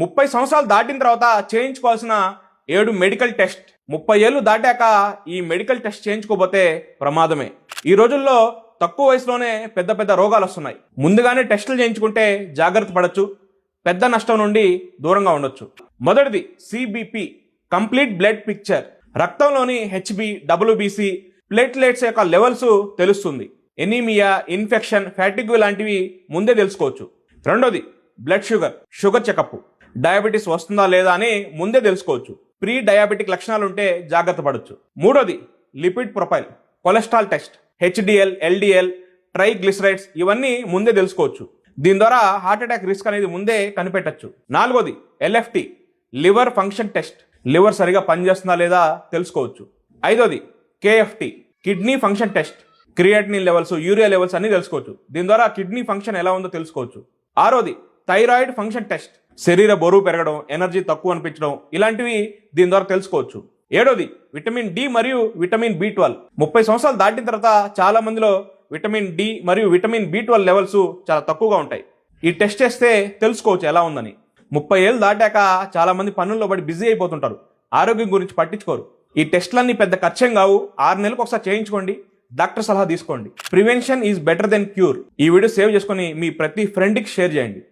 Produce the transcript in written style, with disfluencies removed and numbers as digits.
30 సంవత్సరాలు దాటిన తర్వాత చేయించుకోవాల్సిన 7 మెడికల్ టెస్ట్. 30 ఏళ్ళు దాటాక ఈ మెడికల్ టెస్ట్ చేయించుకోకపోతే ప్రమాదమే. ఈ రోజుల్లో తక్కువ వయసులోనే పెద్ద పెద్ద రోగాలు వస్తున్నాయి. ముందుగానే టెస్టులు చేయించుకుంటే జాగ్రత్త పడచ్చు, పెద్ద నష్టం నుండి దూరంగా ఉండొచ్చు. మొదటిది సిబిపి, కంప్లీట్ బ్లడ్ పిక్చర్. రక్తంలోని హెచ్బి, డబ్ల్యూబీసీ, ప్లేట్లెట్స్ యొక్క లెవెల్స్ తెలుస్తుంది. ఎనీమియా, ఇన్ఫెక్షన్, ఫ్యాటిగ్ లాంటివి ముందే తెలుసుకోవచ్చు. రెండోది బ్లడ్ షుగర్ చెకప్. డయాబెటీస్ వస్తుందా లేదా అని ముందే తెలుసుకోవచ్చు. ప్రీ డయాబెటిక్ లక్షణాలు ఉంటే జాగ్రత్త పడవచ్చు. మూడోది lipid profile, cholesterol test. HDL, LDL, triglycerides ఇవన్నీ ముందే తెలుసుకోవచ్చు. దీని ద్వారా హార్ట్ అటాక్ రిస్క్ అనేది ముందే కనిపెట్టచ్చు. నాలుగోది LFT, liver function test. Liver సరిగా పనిచేస్తుందా లేదా తెలుసుకోవచ్చు. ఐదోది KFT, kidney function test. Creatinine levels, urea levels అన్ని తెలుసుకోవచ్చు. దీని ద్వారా కిడ్నీ ఫంక్షన్ ఎలా ఉందో తెలుసుకోవచ్చు. ఆరోది థైరాయిడ్ ఫంక్షన్ టెస్ట్. శరీర బరువు పెరగడం, ఎనర్జీ తక్కువ అనిపించడం ఇలాంటివి దీని ద్వారా తెలుసుకోవచ్చు. ఏడోది విటమిన్ డి మరియు విటమిన్ బి12. 30 సంవత్సరాలు దాటిన తర్వాత చాలా మందిలో విటమిన్ డి మరియు విటమిన్ బి12 లెవెల్స్ చాలా తక్కువగా ఉంటాయి. ఈ టెస్ట్ చేస్తే తెలుసుకోవచ్చు ఎలా ఉందని. 30 ఏళ్ళు దాటాక చాలా మంది పనుల్లో పడి బిజీ అయిపోతుంటారు, ఆరోగ్యం గురించి పట్టించుకోరు. ఈ టెస్ట్లన్నీ పెద్ద ఖర్చేం కావు. 6 నెలలకు ఒకసారి చేయించుకోండి, డాక్టర్ సలహా తీసుకోండి. Prevention is better than cure. ఈ వీడియో సేవ్ చేసుకొని మీ ప్రతి ఫ్రెండ్కి షేర్ చేయండి.